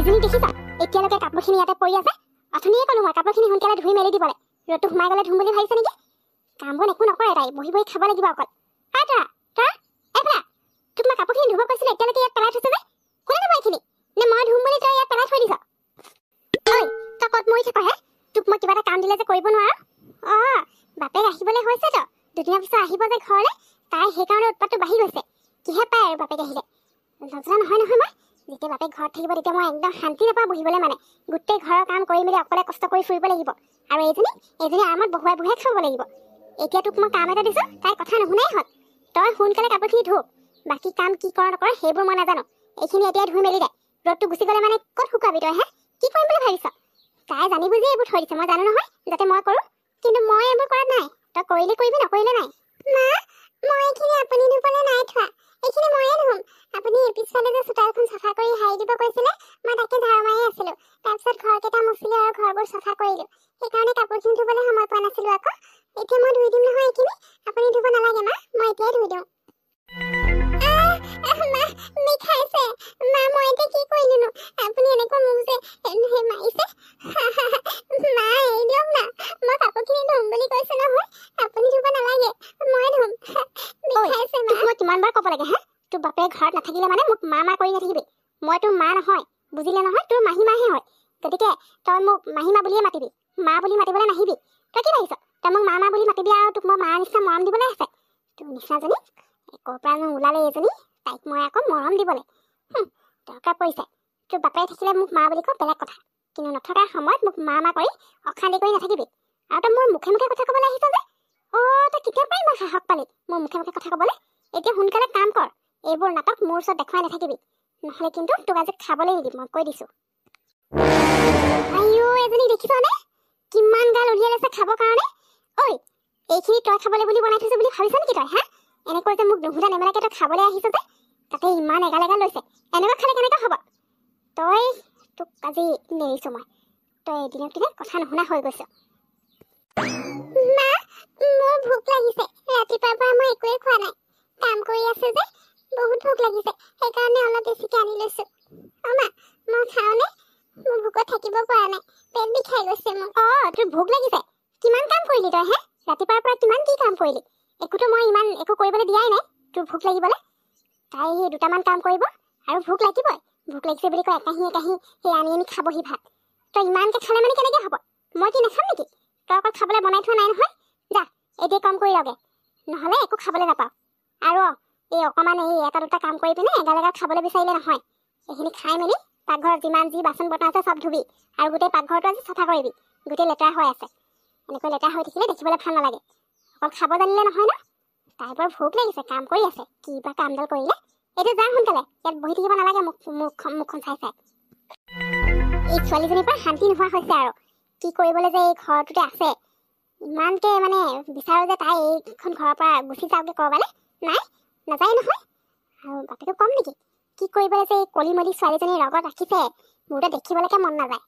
এইজনী দেখিছা এতিয়ালৈকে কাপোৰখিনি ইয়াতে পৰি আছে অথনিয়ে ক'লো মই কাপোৰখিনি সোনকালে ধুই মেলি দিবলৈ ৰ'দটো সোমাই গ'লে ধুম বুলি ভাবিছে নেকি কামবোৰ একো নকৰে তাই বহি বহি খাব লাগিব অকল তৰা এফালে তোক মই কাপোৰখিনি ধুব কৈছিলোঁ এতিয়ালৈকে ইয়াত পেলাই থৈছে যে কোনে ধুব এইখিনি নে মই ধুম বুলি তই ইয়াত পেলাই থৈ দিছ ঐ তই ক'ত মৰি থাক হে তোক মই কিবা এটা কাম দিলে যে কৰিব নোৱাৰ বাপেক আহিবলৈ হৈছে তো দুদিনৰ পিছত আহিব যে ঘৰলৈ তাই সেইকাৰণে উৎপাতটো বাঢ়ি গৈছে কিহে পায় আৰু বাপেক আহিলে নজনা নহয় মই যেতিয়া বাপেক ঘৰত থাকিব তেতিয়া মই একদম শান্তি নাপাওঁ বহিবলৈ মানে গোটেই ঘৰৰ কাম কৰি মেলি অকলে কষ্ট কৰি ফুৰিব লাগিব আৰু এইজনী আৰামত বহুৱাই বহুৱাই খাব লাগিব এতিয়া তোক মই কাম এটা দিছোঁ তাই কথা নুশুনাই হ'ল তই সোনকালে কাপোৰখিনি ধু বাকী কাম কি কৰ নকৰ সেইবোৰ মই নাজানো এইখিনি এতিয়া ধুই মেলি দে ৰ'দটো গুচি গ'লে মানে ক'ত শুকাবি তই হে কি কৰিম বুলি ভাবিছ তাই জানি বুজি এইবোৰ থৈ দিছে মই জানো নহয় যাতে মই কৰোঁ কিন্তু মই এইবোৰ কৰা নাই তই কৰিলে কৰিবি নকৰিলে নাই মা মই এইখিনি আপুনি ধুবলৈ নাই থোৱা এইখিনি ময়ে ধুম আপুনি পিছফালে যে চোতালখন চাফা কৰি হাৰি দিব কৈছিলে মই তাকে ধাৰ মাৰি আছিলোঁ তাৰপিছত ঘৰকেইটা মুচিলোঁ আৰু ঘৰবোৰ চাফা কৰিলোঁ সেইকাৰণে কাপোৰখিনি ধুবলৈ সময় পোৱা নাছিলোঁ আকৌ এতিয়া মই ধুই দিম নহয় এইখিনি আপুনি ধুব নালাগে মা মই এতিয়াই ধুই দিওঁ মা বিষাইছে মা মই এতিয়া কি কৰিলোঁ আপুনি এনেকুৱা মোক যে মাৰিছে মা এৰি দিয়ক না মই কাপোৰখিনি ধুম বুলি কৈছোঁ নহয় আপুনি ধুব নালাগে মই ধুম বিষাইছে মা মই কিমানবাৰ ক'ব লাগে হে তোৰ বাপে ঘৰত নাথাকিলে মানে মোক মা কৰি নাথাকিবি মই তোৰ মা নহয় বুজিলে নহয় তোৰ মাহীমাহে হয় গতিকে তই মোক মাহীমা বুলিয়ে মাতিবি মা বুলি মাতিবলৈ নাহিবি তই কি ভাবিছ তই মোক মা বুলি মাতিবি আৰু তোক মই মাৰ নিচিনা মৰম দিবলৈ আছে তোৰ নিচিনাজনী ক'ৰ পৰা ওলালে এইজনী তাইক মই আকৌ মৰম দিবলৈ দৰকাৰ পৰিছে তোৰ বাপে থাকিলে মোক মা বুলি কওঁ বেলেগ কথা কিন্তু নথকাৰ সময়ত মোক মা কৰি অশান্তি কৰি নাথাকিবি আৰু তই মোৰ মুখে মুখে কথা ক'বলৈ আহিছ যে তই কেতিয়াৰ পৰাই মই সাহস পালি মোৰ মুখে মুখে কথা ক'বলৈ এতিয়া সোনকালে কাম কৰ এইবোৰ নাটক মোৰ ওচৰত দেখুৱাই নাথাকিবি নহ'লে কিন্তু তোক আজি খাবলৈ নিদিম মই কৈ দিছোঁ আইও এজনী দেখিছনে কিমান গাল উলিয়াই লৈছে খাবৰ কাৰণে ঐ এইখিনি তই খাবলৈ বুলি বনাই থৈছে বুলি ভাবিছ নেকি তই হা এনেকৈ যে মোক নুসুধা নেমেলাকে তই খাবলৈ আহিছ যে তাতে ইমান এগাল লৈছে এনেকুৱা খালে কেনেকৈ হ'ব তই তোক আজি নেৰিছোঁ মই তই এদিনক দিনে কথা নুশুনা হৈ গৈছ মা মোৰ ভোক লাগিছে ৰাতিপুৱাৰ পৰা মই একোৱে খোৱা নাই কাম কৰি আছে যে বহুত ভোক লাগিছে সেইকাৰণে অলপ বেছিকৈ আনি লৈছোঁ মা মই খাওঁনে মোৰ ভোকত থাকিব পৰা নাই পেট বিষাই গৈছে মোৰ তোৰ ভোক লাগিছে কিমান কাম কৰিলি তই হে ৰাতিপুৱাৰ পৰা কিমান কি কাম কৰিলি একোতো মই ইমান একো কৰিবলৈ দিয়াই নাই তোৰ ভোক লাগিবলৈ তাই সেই দুটামান কাম কৰিব আৰু ভোক লাগিবই ভোক লাগিছে বুলি কয় একাহি সেই আনি খাবহি ভাত তই ইমানকৈ খালে মানে কেনেকৈ হ'ব মই কি নাখাম নেকি তই অকল খাবলৈ বনাই থোৱা নাই নহয় যা এতিয়া কম কৰি লগে নহ'লে একো খাবলৈ নাপাওঁ আৰু এই অকণমান এই এটা দুটা কাম কৰি পিনে এগাল খাবলৈ বিচাৰিলে নহয় এইখিনি খাই মেলি পাকঘৰত যিমান যি বাচন বৰ্তন আছে চব ধুবি আৰু গোটেই পাকঘৰটো আজি চাফা কৰিবি গোটেই লেতেৰা হৈ আছে এনেকৈ লেতেৰা হৈ থাকিলে দেখিবলৈ ভাল নালাগে অকল খাব জানিলে নহয় ন তাই বৰ ভোক লাগিছে কাম কৰি আছে কি বা কামডাল কৰিলে এইটো যা সোনকালে ইয়াত বহি থাকিব নালাগে মুখখন চাই এই ছোৱালীজনীৰ পৰা শান্তি নোহোৱা হৈছে আৰু কি কৰিবলৈ যে এই ঘৰটোতে আছে ইমানকৈ মানে বিচাৰোঁ যে তাই এইখন ঘৰৰ পৰা গুচি যাওঁগৈ ক'ৰবালৈ নাই নাযায় নহয় আৰু বাপেকো কম নেকি কি কৰিবলৈ যে এই কলি মলি ছোৱালীজনীৰ লগত ৰাখিছে মোৰতো দেখিবলৈকে মন নাযায়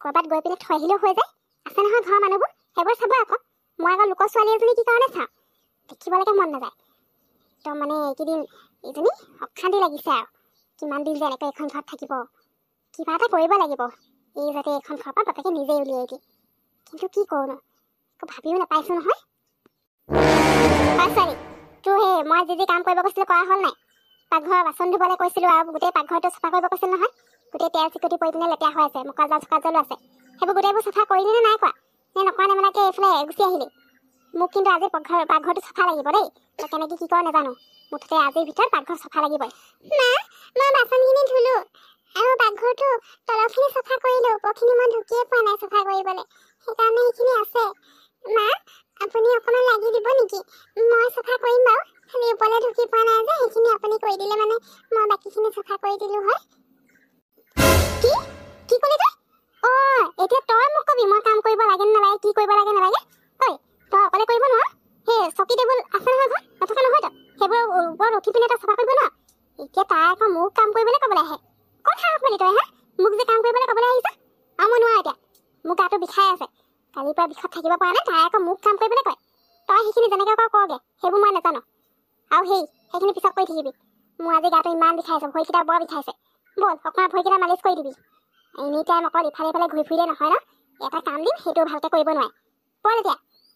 ক'ৰবাত গৈ পিনে থৈ আহিলেও হৈ যায় আছে নহয় ঘৰৰ মানুহবোৰ সেইবোৰ চাব আকৌ মই আকৌ লোকৰ ছোৱালী এজনী কি কাৰণে চাওঁ দেখিবলৈকে মন নাযায় একদম মানে এইকেইদিন এইজনী অশান্তি লাগিছে আৰু কিমান দিন যে এনেকৈ এইখন ঘৰত থাকিব কিবা এটা কৰিব লাগিব এই যাতে এইখন ঘৰৰ পৰা বাপেকে নিজেই উলিয়াই দিয়ে কিন্তু কি কৰোঁ একো ভাবিও নাপাইছোঁ নহয় ছোৱালী তোৰ সেই মই যি কাম কৰিব কৈছিলোঁ কৰা হ'ল নাই পাকঘৰৰ বাচন ধুবলৈ কৈছিলোঁ আৰু গোটেই পাকঘৰটো চাফা কৰিব কৈছিল নহয় গোটেই তেল চিকটি পৰি পিনে লেতেৰা হৈ আছে মোকাজাল চোকাজালো আছে সেইবোৰ গোটেইবোৰ চাফা কৰিলি নে নাই কৰা নে নকৰা নেমেলাকৈ এইফালে গুচি আহিলি মোক কিন্তু আজি পাকঘৰটো চাফা লাগিব দেই তই কেনেকৈ কি কৰ নাজানো মুঠতে আজিৰ ভিতৰত পাকঘৰ চাফা লাগিবই মা মই বাচনখিনি ধুলোঁ আৰু পাকঘৰটো তলৰখিনি চাফা কৰিলোঁ ওপৰখিনি মই ঢুকিয়ে পোৱা নাই চাফা কৰিবলৈ সেইকাৰণে সেইখিনি আছে মা আপুনি অকণমান লাগি দিব নেকি মই চাফা কৰিম বাৰু খালি ওপৰলৈ ঢুকি পোৱা নাই যে সেইখিনি আপুনি কৰি দিলে মানে মই বাকীখিনি চাফা কৰি দিলোঁ হয় কি ক'লি তই এতিয়া তই মোক ক'বি মই কাম কৰিব লাগে নালাগে কি কৰিব লাগে নালাগে ঐ তই অকলে কৰিব নোৱাৰ সেই চকী টেবুল আছে নহয় ঘৰত নথকা নহয় তই সেইবোৰ ওপৰত উঠি পিনে তই চাফা কৰিব নোৱাৰ এতিয়া তাই আকৌ মোক কাম কৰিবলৈ ক'বলৈ আহে ক'ত সাহস পালি তই হা মোক যে কাম কৰিবলৈ ক'বলৈ আহিছ আৰু মই নোৱাৰোঁ এতিয়া মোৰ গাটো বিষাই আছে কালিৰ পৰা বিষত থাকিব পৰা নাই তাই আকৌ মোক কাম কৰিবলৈ কয় তই সেইখিনি যেনেকৈ কৰগৈ সেইবোৰ মই নাজানো আৰু সেইখিনি পিছত কৰি থাকিবি মোৰ আজি গাটো ইমান বিষাইছে ভৰিকেইটা বৰ বিষাইছে ব'ল অকণমান ভৰিকেইটা মালিচ কৰি দিবি এনি টাইম অকল ইফালে ইফালে ঘূৰি ফুৰিলে নহয় ন এটা কাম দিম সেইটো ভালকৈ কৰিব নোৱাৰে পঢ় এতিয়া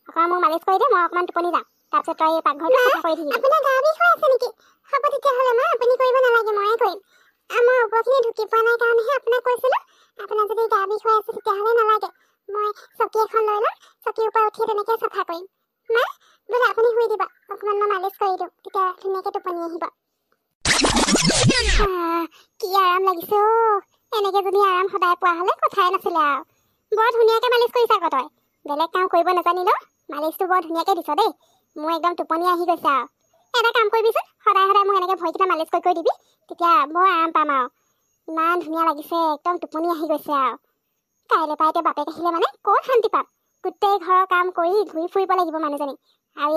অকণমান মোক মালিচ কৰি দে মই অকণমান টোপনি যাম তাৰপিছত তই এই পাকঘৰটো চাফা কৰি থাকিবি আপোনাৰ গা বিষ হৈ আছে নেকি হ'ব তেতিয়াহ'লে মা আপুনি কৰিব নালাগে ময়ে কৰিম আমাৰ ওপৰখিনি ঢুকি পোৱা নাই কাৰণেহে আপোনাক কৈছিলোঁ আপোনাৰ যদি গা বিষ হৈ আছে তেতিয়াহ'লে নালাগে মই চকী এখন লৈ ল'ম চকীৰ ওপৰত উঠি তেনেকৈ চাফা কৰিম মা বোলে আপুনি শুই দিবা অকণমান মই মালিচ কৰি দিওঁ তেতিয়া ধুনীয়াকৈ টোপনি আহিব কি আৰাম লাগিছে এনেকৈ যদি আৰাম সদায় পোৱা হ'লে কথাই নাছিলে আৰু বৰ ধুনীয়াকৈ মালিচ কৰিছা আকৌ তই বেলেগ কাম কৰিব নাজানিলেও মালিচটো বৰ ধুনীয়াকৈ দিছ দেই মোৰ একদম টোপনি আহি গৈছে আৰু এটা কাম কৰিবিচোন সদায় সদায় মোক এনেকৈ ভৰিকেইটা মালিচ কৰি দিবি তেতিয়া বৰ আৰাম পাম আৰু ইমান ধুনীয়া লাগিছে একদম টোপনি আহি গৈছে আৰু কাইলৈ পৰা এতিয়া বাপেক আহিলে মানে ক'ত শান্তি পাম গোটেই ঘৰৰ কাম কৰি ঘূৰি ফুৰিব লাগিব মানুহজনী আৰু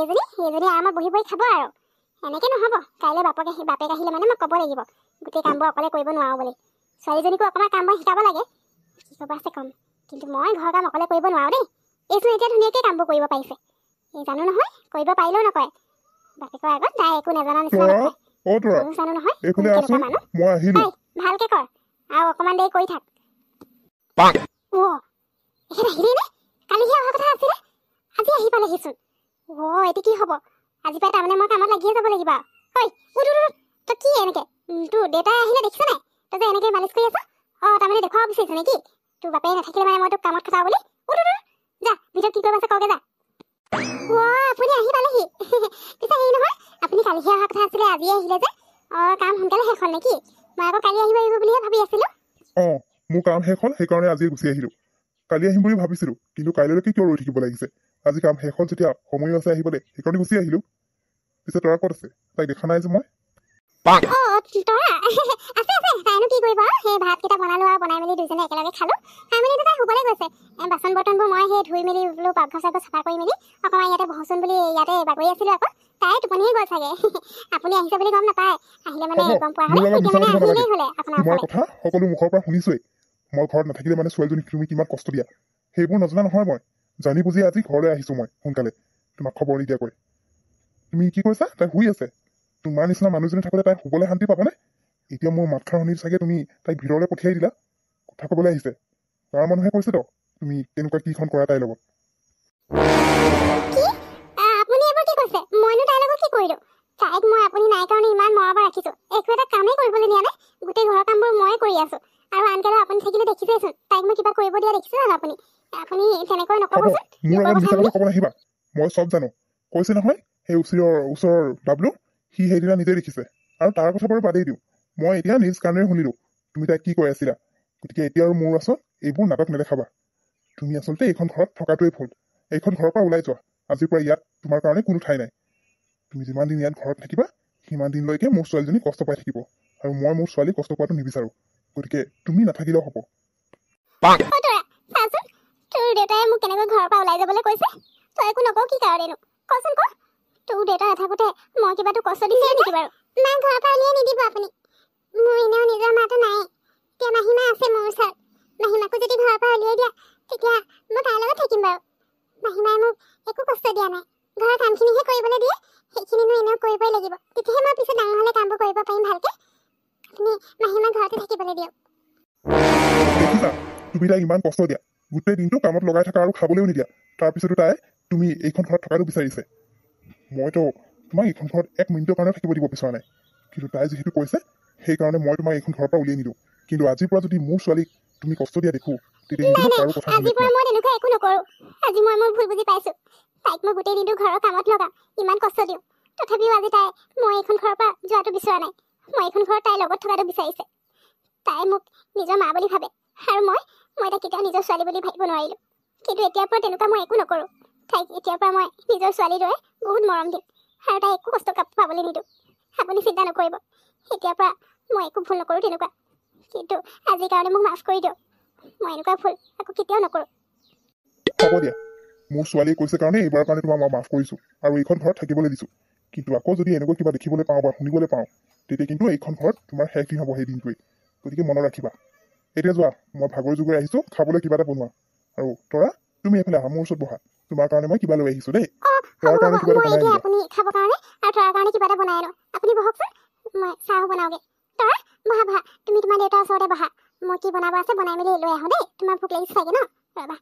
এইজনী আৰামত বহি বহি খাব আৰু এনেকৈ নহ'ব কাইলৈ বাপেক আহিলে মানে মই ক'ব লাগিব গোটেই কামবোৰ অকলে কৰিব নোৱাৰোঁ বুলি ছোৱালীজনীকো অকণমান কামবোৰ শিকাব লাগে কি ক'ব আছে ক'ম কিন্তু মই ঘৰৰ কাম অকলে কৰিব নোৱাৰোঁ দেই এইচোন এতিয়া ধুনীয়াকৈ কামবোৰ কৰিব পাৰিছে এই জানো নহয় কৰিব পাৰিলেও নকয় বাপেকৰ আগত তাই একো নাজানা নিচিনা নকয় জানো নহয় ভালকৈ কৰ আৰু অকণমান দেৰি কৰি থাক এখেত আহিলেই নে কালিহে অহা কথা আছিলে আজি আহি পালেহিচোন এইটো কি হ'ব আজি পৰা তাৰমানে মই কামত লাগিয়ে যাব লাগিব ঐ তই কি এনেকৈ তোৰ দেউতাই আহিলে দেখিছ নাই তই যে এনেকৈ মালিচ কৰি আছ তাৰমানে দেখুৱাব বিচাৰিছ নেকি তোৰ বাপেই নাথাকিলে মানে মই তোক কামত খটাওঁ বুলি যা ভিতৰত কি কৰিব আছে কওঁগে যা আপুনি আহি পালেহি পিছে হেৰি নহয় আপুনি কালিহে অহা কথা আছিলে আজিয়ে আহিলে যে কাম সোনকালে শেষ হ'ল নেকি মই আকৌ কালি আহিব বুলিহে ভাবি আছিলোঁ মোৰ কাম শেষ হ'ল সেইকাৰণে আজিয়ে গুচি আহিলোঁ কালি আহিম বুলি ভাবিছিলোঁ কিন্তু কাইলৈকে কিয় ৰৈ থাকিব লাগিছে আজি কাম শেষ হ'ল যেতিয়া সময়ো আছে আহিবলৈ সেইকাৰণে গুচি আহিলোঁ পিছে তৰা ক'ত আছে তাইক দেখা নাই যে মই তৰা আছে তাইনো কি কৰিব সেই ভাতকেইটা বনালোঁ আৰু বনাই মেলি দুইজনে একেলগে খালোঁ খাই মেলি তাই শুবলৈ গৈছে বাচন বৰ্তনবোৰ মই সেই ধুই মেলি বোলো পাকঘৰ চাকঘৰ চাফা কৰি মেলি অকণমান ইয়াতে বহচোন বুলি ইয়াতে বাগৰি আছিলোঁ আকৌ তাই টোপনিয়ে গ'ল চাগে আপুনি আহিছে বুলি গম নাপায় আহিলে মানে গম পোৱা হ'লে তেতিয়া মানে আহিলেই হ'লে আপোনাৰ কথা সকলো মুখৰ পৰা শুনিছোৱেই মই ঘৰত নাথাকিলে মানে ছোৱালীজনীক তুমি কিমান কষ্ট দিয়া সেইবোৰ নজনা নহয় মই জানি বুজি আজি ঘৰলৈ আহিছোঁ মই সোনকালে তোমাক খবৰ নিদিয়াকৈ তুমি কি কৈছা তাই শুই আছে তোমাৰ নিচিনা মানুহজনী থাকোঁতে তাই শুবলৈ শান্তি পাবনে এতিয়া মোৰ মাতষাৰ শুনি চাগে তুমি তাইক ভিতৰলৈ পঠিয়াই দিলা কথা ক'বলৈ আহিছে গাঁৱৰ মানুহে কৈছে তো তুমি তেনেকুৱা কিখন কৰা তাইৰ লগত তাইক মই আপুনি নাই কাৰণে ইমান মৰমত ৰাখিছোঁ একো এটা কামেই কৰিবলৈ দিয়া নাই গোটেই ঘৰৰ কামবোৰ ময়ে কৰি আছোঁ আৰু আনকালে আপুনি থাকিলে দেখিছেইচোন তাইক মই কিবা কৰিব দিয়া দেখিছে জানো আপুনি তেনেকৈ নক'বচোন ক'ব নাহিবা মই চব জানো কৈছে নহয় সেই ওচৰৰ বাবলু সি সেইদিনা নিজে দেখিছে আৰু তাৰ কথা বাৰু বাদেই দিওঁ মই এতিয়া নিজ কাণেৰে শুনিলোঁ তুমি তাইক কি কৈ আছিলা গতিকে এতিয়া আৰু মোৰ আচল এইবোৰ নাটক নেদেখাবা তুমি আচলতে এইখন ঘৰত থকাটোৱেই ভুল এইখন ঘৰৰ পৰা ওলাই যোৱা আজিৰ পৰা ইয়াত তোমাৰ কাৰণে কোনো ঠাই নাই তুমি যিমান দিন ইয়াত ঘৰত থাকিবা সিমান দিনলৈকে মোৰ ছোৱালীজনী কষ্ট পাই থাকিব আৰু মই মোৰ ছোৱালী কষ্ট পোৱাটো নিবিচাৰোঁ গতিকে তুমি নাথাকিলেও হ'ব তোৰ দেউতাই মোক কেনেকৈ ঘৰৰ পৰা ওলাই যাবলৈ কৈছে তই একো নকওঁ কি কাৰণেনো কচোন ক তোৰ দেউতা নাথাকোঁতে মই কিবা তোক কষ্ট দিছে নেকি বাৰু মা ঘৰৰ পৰা উলিয়াই নিদিব আপুনি মোৰ এনেও নিজৰ মাটো নাই এতিয়া মাহীমা আছে মোৰ ওচৰত মাহীমাকো যদি ঘৰৰ পৰা উলিয়াই দিয়া তেতিয়া মই তাইৰ লগত থাকিম বাৰু মাহীমাই মোক একো কষ্ট দিয়া নাই ঘৰৰ কামখিনিহে কৰিবলৈ দিয়ে সেইখিনিনো এনেও কৰিবই লাগিব তেতিয়াহে মই পিছত ডাঙৰ হ'লে কামবোৰ কৰিব পাৰিম ভালকৈ আপুনি মাহীমাক ঘৰতে থাকিবলৈ দিয়ক দেখিছা তুমি তাইক ইমান কষ্ট দিয়া গোটেই দিনটো কামত লগাই থকা আৰু খাবলৈও নিদিয়া তাৰপিছতো তাই তুমি এইখন ঘৰত থকাটো বিচাৰিছে মইতো তোমাক এইখন ঘৰত 1 মিনিটৰ কাৰণে থাকিব দিব বিচৰা নাই কিন্তু তাই যিহেতু কৈছে সেইকাৰণে মই তোমাক এইখন ঘৰৰ পৰা উলিয়াই নিদিওঁ কিন্তু আজিৰ পৰা যদি মোৰ ছোৱালীক তুমি কষ্ট দিয়া দেখোঁ তেতিয়া আজিৰ পৰা মই তেনেকুৱা একো নকৰোঁ আজি মই মোৰ ভুল বুজি পাইছোঁ তাইক মই গোটেই দিনটো ঘৰৰ কামত লগাম ইমান কষ্ট দিওঁ তথাপিও আজি মই এইখন ঘৰৰ পৰা যোৱাটো বিচৰা নাই মই এইখন ঘৰত তাইৰ লগত থকাটো বিচাৰিছে তাই মোক নিজৰ মা বুলি ভাবে আৰু মই তাইক কেতিয়াও নিজৰ ছোৱালী বুলি ভাবিব নোৱাৰিলোঁ কিন্তু এতিয়াৰ পৰা তেনেকুৱা মই একো নকৰোঁ তাইক এতিয়াৰ পৰা মই নিজৰ ছোৱালীৰ দৰে বহুত মৰম দিম আৰু তাই একো কষ্ট পাবলৈ নিদিওঁ আপুনি চিন্তা নকৰিব এতিয়াৰ পৰা মই একো ভুল নকৰোঁ তেনেকুৱা কিন্তু আজিৰ কাৰণে মোক মাফ কৰি দিয়ক মই এনেকুৱা ভুল আকৌ কেতিয়াও নকৰোঁ হ'ব দিয়া মোৰ ছোৱালীয়ে কৈছে কাৰণে এইবাৰৰ কাৰণে তোমাক মই মাফ কৰিছোঁ আৰু এইখন ঘৰত থাকিবলৈ দিছোঁ কিন্তু আকৌ যদি এনেকুৱা কিবা দেখিবলৈ পাওঁ বা শুনিবলৈ পাওঁ তেতিয়া কিন্তু এইখন ঘৰত তোমাৰ শেষ দিন হ'ব সেই দিনটোৱেই গতিকে মনত ৰাখিবা এতিয়া যোৱা মই ভাগৰি জুগৰি আহিছোঁ খাবলৈ কিবা এটা বনোৱা আৰু তৰা তুমি এইফালে আহা মোৰ ওচৰত বহা তোমাৰ কাৰণে মই কিবা লৈ আহিছোঁ দেই তৰাৰ কাৰণে কিবা এটা বনাই আপুনি খাবৰ কাৰণে আৰু তৰাৰ কাৰণে কিবা এটা বনাই আনো আপুনি বহকচোন মই চাহ বনাওঁগে তৰা বহা তুমি তোমাৰ দেউতাৰ ওচৰতে বহা মই কি বনাব আছে বনাই মেলি লৈ আহোঁ দেই। তোমাৰ ভোক লাগিছে চাগে ন? ৰ'বা।